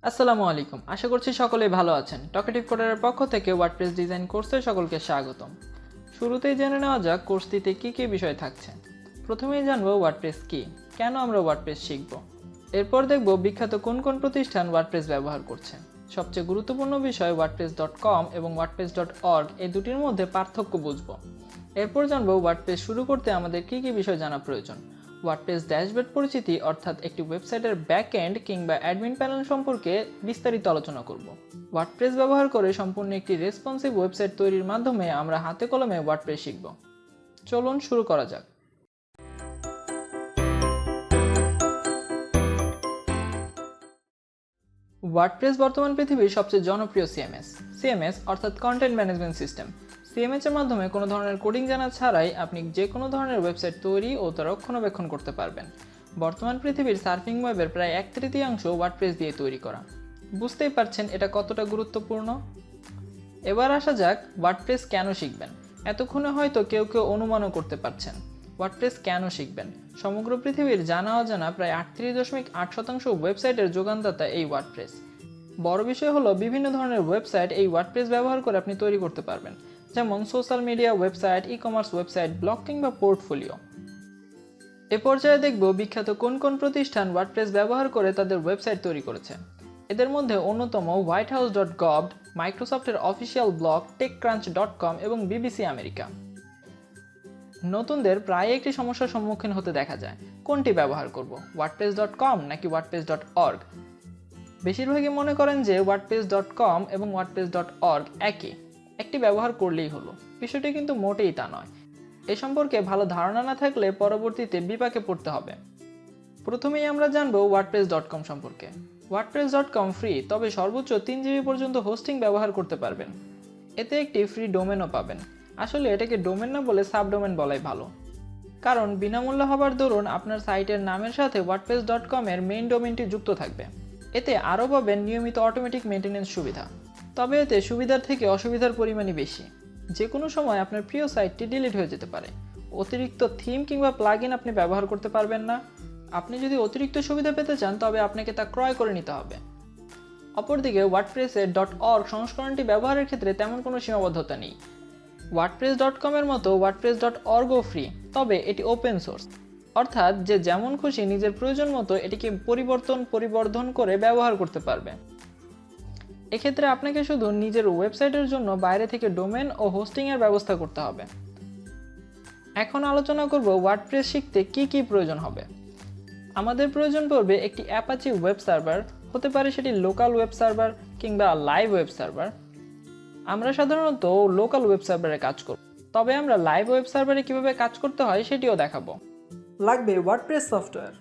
আসসালামু আলাইকুম। আশা করছি সকলেই ভালো আছেন। টকেটিভ কোডারের পক্ষ থেকে ওয়ার্ডপ্রেস ডিজাইন কোর্সে সকলকে স্বাগতম। শুরুতেই জেনে নেওয়া যাক কোর্সটিতে কী কী বিষয় থাকছে। প্রথমেই জানবো ওয়ার্ডপ্রেস কী, কেন আমরা ওয়ার্ডপ্রেস শিখব। এরপর দেখব বিখ্যাত কোন কোন প্রতিষ্ঠান ওয়ার্ডপ্রেস ব্যবহার করছে। সবচেয়ে গুরুত্বপূর্ণ বিষয় wordpress.com এবং wordpress.org এই দুটির মধ্যে পার্থক্য বুঝব। এরপর জানবো ওয়ার্ডপ্রেস শুরু করতে আমাদের কী কী বিষয় জানা প্রয়োজন। ওয়ার্ডপ্রেস ড্যাশবোর্ড পরিচিতি অর্থাৎ একটি ওয়েবসাইটের ব্যাকএন্ড কিংবা অ্যাডমিন প্যানেল সম্পর্কে বিস্তারিত আলোচনা করব। ওয়ার্ডপ্রেস ব্যবহার করে সম্পূর্ণ একটি রেসপন্সিভ ওয়েবসাইট তৈরির মাধ্যমে আমরা হাতে কলমে ওয়ার্ডপ্রেস শিখব। চলুন শুরু করা যাক। ওয়ার্ডপ্রেস বর্তমান পৃথিবীর সবচেয়ে জনপ্রিয় সিএমএস অর্থাৎ কন্টেন্ট ম্যানেজমেন্ট সিস্টেম। সিএমএস এর মাধ্যমে কোনো ধরনের কোডিং জানা ছাড়াই আপনি যে কোনো ধরনের ওয়েবসাইট তৈরি ও তার রক্ষণাবেক্ষণ করতে পারবেন। বর্তমান পৃথিবীর সার্ফিং ওয়েবের প্রায় 1/3 ওয়ার্ডপ্রেস দিয়ে তৈরি করা। বুঝতেই পারছেন এটা কতটা গুরুত্বপূর্ণ। এবার আসা যাক ওয়ার্ডপ্রেস কেন শিখবেন। এতক্ষণে হয়তো কেউ অনুমানও করতে পারছেন ওয়ার্ডপ্রেস কেন শিখবেন। সমগ্র পৃথিবীর জানা অজানা প্রায় 38.8% ওয়েবসাইটের যোগানদাতা এই ওয়ার্ডপ্রেস। বড় বিষয় হলো বিভিন্ন ধরনের ওয়েবসাইট এই ওয়ার্ডপ্রেস ব্যবহার করে আপনি তৈরি করতে পারবেন, যেমন social media website, e commerce website, blog কিংবা পোর্টফোলিও। এ পর্যায়ে দেখব বিখ্যাত কোন কোন প্রতিষ্ঠান ওয়ার্ডপ্রেস ব্যবহার করে তাদের ওয়েবসাইট তৈরি করেছে। এদের মধ্যে অন্যতম whitehouse.gov, মাইক্রোসফটের অফিসিয়াল ব্লগ techcrunch.com এবং বিবিসি আমেরিকা। নতুনদের প্রায় একটি সমস্যার সম্মুখীন হতে দেখা যায়, কোনটি ব্যবহার করব, wordpress.com নাকি wordpress.org। বেশিরভাগই মনে করেন যে wordpress.com এবং wordpress.org একটি ব্যবহার করলেই হলো। বিষয়টি কিন্তু মোটেই তা নয়। এ সম্পর্কে ভালো ধারণা না থাকলে পরবর্তীতে বিপাকে পড়তে হবে। প্রথমেই আমরা জানব wordpress.com সম্পর্কে। wordpress.com ফ্রি, তবে সর্বোচ্চ 3 GB পর্যন্ত হোস্টিং ব্যবহার করতে পারবেন। এতে একটি ফ্রি ডোমেনও পাবেন। আসলে এটাকে ডোমেন না বলে সাবডোমেন বলাই ভালো, কারণ বিনামূল্যে হবার দরুন আপনার সাইটের নামের সাথে wordpress.com এর মেইন ডোমেনটি যুক্ত থাকবে। এতে আরও পাবেন নিয়মিত অটোমেটিক মেইনটেনেন্স সুবিধা। তবে এতে সুবিধার থেকে অসুবিধার পরিমাণই বেশি। যে কোনো সময় আপনার প্রিয় সাইটটি ডিলিট হয়ে যেতে পারে। অতিরিক্ত থিম কিংবা প্লাগইন আপনি ব্যবহার করতে পারবেন না। আপনি যদি অতিরিক্ত সুবিধা পেতে চান তবে আপনাকে তা ক্রয় করে নিতে হবে। অপরদিকে ওয়ার্ডপ্রেসের .org সংস্করণটি ব্যবহারের ক্ষেত্রে তেমন কোনো সীমাবদ্ধতা নেই। wordpress.com এর মতো wordpress.orgও ফ্রি, তবে এটি ওপেন সোর্স, অর্থাৎ যে যেমন খুশি নিজের প্রয়োজন মতো এটিকে পরিবর্ধন করে ব্যবহার করতে পারবে। এক্ষেত্রে আপনাকে শুধু নিজের ওয়েবসাইটের জন্য বাইরে থেকে ডোমেন ও হোস্টিং এর ব্যবস্থা করতে হবে। এখন আলোচনা করব ওয়ার্ডপ্রেস শিখতে কি কি প্রয়োজন হবে। আমাদের প্রয়োজন পড়বে একটি অ্যাপাচি ওয়েব সার্ভার, হতে পারে সেটি লোকাল ওয়েব সার্ভার কিংবা লাইভ ওয়েব সার্ভার। আমরা সাধারণত লোকাল ওয়েব সার্ভারে কাজ করব, তবে আমরা লাইভ ওয়েব সার্ভারে কিভাবে কাজ করতে হয় সেটিও দেখাবো। লাগবে ওয়ার্ডপ্রেস সফটওয়্যার।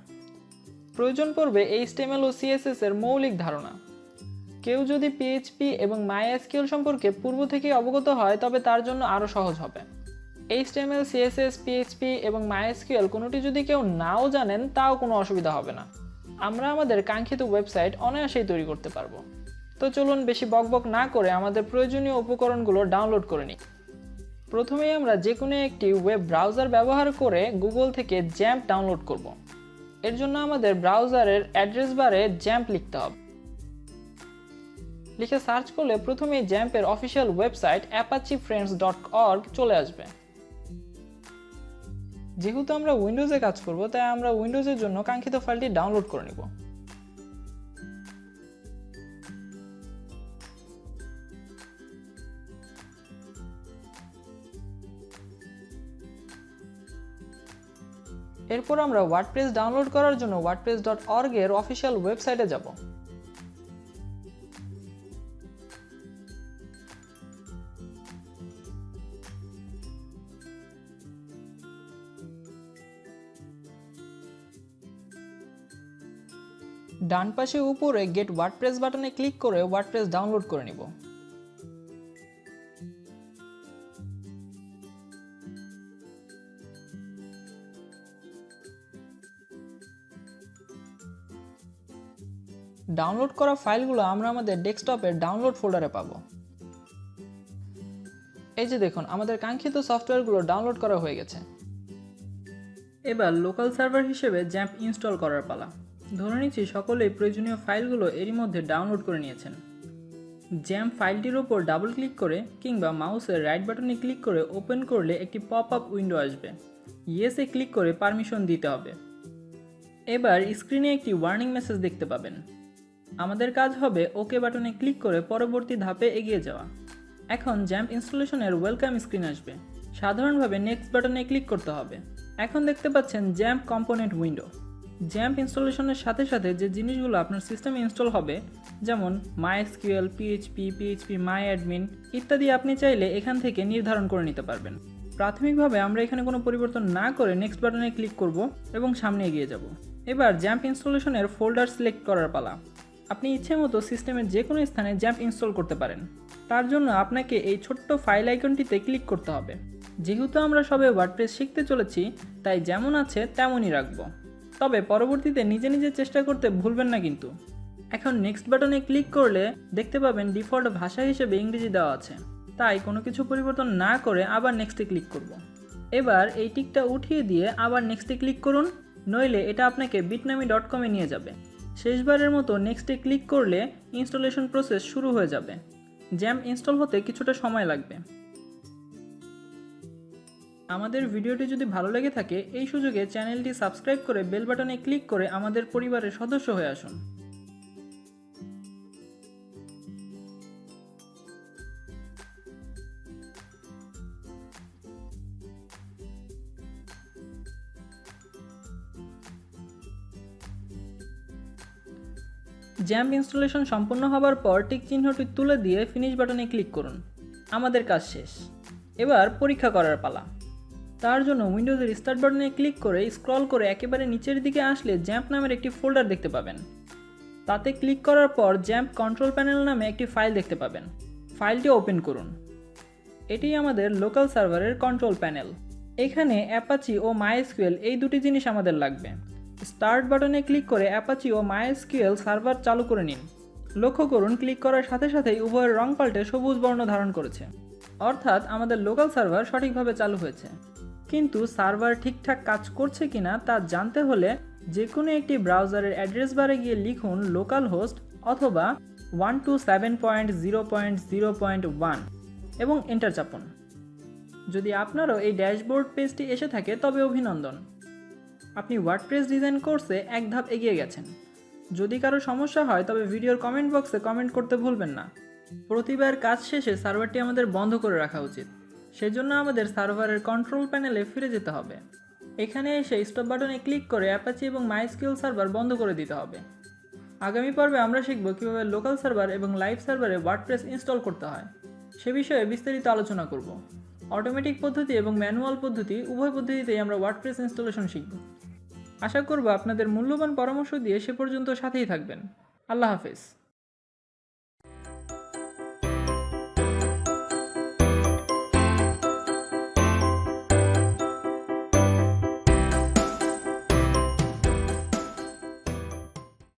প্রয়োজন পড়বে HTML ও CSS এর মৌলিক ধারণা। কেউ যদি PHP এবং MySQL সম্পর্কে পূর্ব থেকেই অবগত হয় তবে তার জন্য আরও সহজ হবে। HTML, CSS, PHP এবং MySQL কোনোটি যদি কেউ নাও জানেন তাও কোনো অসুবিধা হবে না। আমরা আমাদের কাঙ্ক্ষিত ওয়েবসাইট অনায়াসেই তৈরি করতে পারবো। তো চলুন বেশি বকবক না করে আমাদের প্রয়োজনীয় উপকরণগুলো ডাউনলোড করে নিই। প্রথমেই আমরা যে কোনো একটি ওয়েব ব্রাউজার ব্যবহার করে গুগল থেকে জ্যাম্প ডাউনলোড করব। এর জন্য আমাদের ব্রাউজারের অ্যাড্রেস বারে জ্যাম্প লিখতে হবে। লিখে সার্চ করলে প্রথমেই জ্যাম্পের অফিসিয়াল ওয়েবসাইট apachefriends.org চলে আসবে। যেহেতু আমরা উইন্ডোজে কাজ করব তাই আমরা উইন্ডোজের জন্য কাঙ্ক্ষিত ফাইলটি ডাউনলোড করে নিব। এরপর আমরা ওয়ার্ডপ্রেস ডাউনলোড করার জন্য wordpress.org এর অফিসিয়াল ওয়েবসাইটে যাব। ডান পাশে উপরে গেট ওয়ার্ডপ্রেস বাটনে ক্লিক করে ওয়ার্ডপ্রেস ডাউনলোড করে নিব। ডাউনলোড করা ফাইলগুলো আমরা আমাদের ডেস্কটপের ডাউনলোড ফোল্ডারে পাবো। এই যে দেখুন, আমাদের কাঙ্ক্ষিত সফটওয়্যারগুলো ডাউনলোড করা হয়ে গেছে। এবার লোকাল সার্ভার হিসেবে জ্যাম্প ইনস্টল করার পালা। ধরে নিচ্ছি সকলেই প্রয়োজনীয় ফাইলগুলো এরই মধ্যে ডাউনলোড করে নিয়েছেন। জ্যাম্প ফাইলটির ওপর ডাবল ক্লিক করে কিংবা মাউসের রাইট বাটনে ক্লিক করে ওপেন করলে একটি পপ আপ উইন্ডো আসবে। ইয়েসে ক্লিক করে পারমিশন দিতে হবে। এবার স্ক্রিনে একটি ওয়ার্নিং মেসেজ দেখতে পাবেন। আমাদের কাজ হবে ওকে বাটনে ক্লিক করে পরবর্তী ধাপে এগিয়ে যাওয়া। এখন জ্যাম্প ইনস্টলেশনের ওয়েলকাম স্ক্রিন আসবে। সাধারণভাবে নেক্সট বাটনে ক্লিক করতে হবে। এখন দেখতে পাচ্ছেন জ্যাম্প কম্পোনেন্ট উইন্ডো। জ্যাম্প ইনস্টলেশনের সাথে সাথে যে জিনিসগুলো আপনার সিস্টেমে ইনস্টল হবে, যেমন MySQL, PHP, MyAdmin ইত্যাদি আপনি চাইলে এখান থেকে নির্ধারণ করে নিতে পারবেন। প্রাথমিকভাবে আমরা এখানে কোনো পরিবর্তন না করে নেক্সট বাটনে ক্লিক করব এবং সামনে এগিয়ে যাব। এবার জ্যাম্প ইনস্টলেশনের ফোল্ডার সিলেক্ট করার পালা। আপনি ইচ্ছে মতো সিস্টেমের যে কোনো স্থানে জ্যাম্প ইনস্টল করতে পারেন। তার জন্য আপনাকে এই ছোট্ট ফাইল আইকনটিতে ক্লিক করতে হবে। যেহেতু আমরা সবে ওয়ার্ডপ্রেস শিখতে চলেছি, তাই যেমন আছে তেমনই রাখবো। তবে পরবর্তীতে নিজে নিজে চেষ্টা করতে ভুলবেন না কিন্তু। এখন নেক্সট বাটনে ক্লিক করলে দেখতে পাবেন ডিফল্ট ভাষা হিসেবে ইংরেজি দেওয়া আছে, তাই কোনো কিছু পরিবর্তন না করে আবার নেক্সটে ক্লিক করব। এবার এই টিকটা উঠিয়ে দিয়ে আবার নেক্সটে ক্লিক করুন, নইলে এটা আপনাকে bitnami.com-এ নিয়ে যাবে। শেষবারের মতো নেক্সটে ক্লিক করলে ইনস্টলেশন প্রসেস শুরু হয়ে যাবে। জ্যাম্প ইনস্টল হতে কিছুটা সময় লাগবে। আমাদের ভিডিওটি যদি ভালো লেগে থাকে, এই সুযোগে চ্যানেলটি সাবস্ক্রাইব করে বেল বাটনে ক্লিক করে আমাদের পরিবারের সদস্য হয়ে আসুন। জ্যাম্প ইনস্টলেশন সম্পূর্ণ হবার পর টিক চিহ্নটি তুলে দিয়ে ফিনিশ বাটনে ক্লিক করুন। আমাদের কাজ শেষ। এবার পরীক্ষা করার পালা। তার জন্য উইন্ডোজের স্টার্ট বাটনে ক্লিক করে স্ক্রল করে একেবারে নিচের দিকে আসলে জ্যাম্প নামের একটি ফোল্ডার দেখতে পাবেন। তাতে ক্লিক করার পর জ্যাম্প কন্ট্রোল প্যানেল নামে একটি ফাইল দেখতে পাবেন। ফাইলটি ওপেন করুন। এটি আমাদের লোকাল সার্ভারের কন্ট্রোল প্যানেল। এখানে অ্যাপাচি ও MySQL এই দুটি জিনিস আমাদের লাগবে। স্টার্ট বাটনে ক্লিক করে অ্যাপাচি ও MySQL সার্ভার চালু করে নিন। লক্ষ্য করুন, ক্লিক করার সাথে সাথেই উভয়ের রং পাল্টে সবুজ বর্ণ ধারণ করেছে, অর্থাৎ আমাদের লোকাল সার্ভার সঠিকভাবে চালু হয়েছে। কিন্তু সার্ভার ঠিকঠাক কাজ করছে কিনা তা জানতে হলে যে কোনো একটি ব্রাউজারের অ্যাড্রেস বারে গিয়ে লিখুন লোকাল হোস্ট অথবা 127.0.0.1 এবং এন্টার চাপুন। যদি আপনারও এই ড্যাশবোর্ড পেজটি এসে থাকে তবে অভিনন্দন, আপনি ওয়ার্ডপ্রেস ডিজাইন কোর্সে এক ধাপ এগিয়ে গেছেন। যদি কারো সমস্যা হয় তবে ভিডিওর কমেন্ট বক্সে কমেন্ট করতে ভুলবেন না। প্রতিবার কাজ শেষে সার্ভারটি আমাদের বন্ধ করে রাখা উচিত। সেজন্য আমাদের সার্ভারের কন্ট্রোল প্যানেলে ফিরে যেতে হবে। এখানে এসে স্টপ বাটনে ক্লিক করে অ্যাপাচি এবং MySQL সার্ভার বন্ধ করে দিতে হবে। আগামী পর্বে আমরা শিখব কীভাবে লোকাল সার্ভার এবং লাইভ সার্ভারে ওয়ার্ডপ্রেস ইনস্টল করতে হয়। সে বিষয়ে বিস্তারিত আলোচনা করব। অটোমেটিক পদ্ধতি এবং ম্যানুয়াল পদ্ধতি উভয় পদ্ধতিতেই আমরা ওয়ার্ডপ্রেস ইনস্টলেশন শিখব। আশা করব আপনাদের মূল্যবান পরামর্শ দিয়ে সে পর্যন্ত সাথেই থাকবেন। আল্লাহ হাফেজ।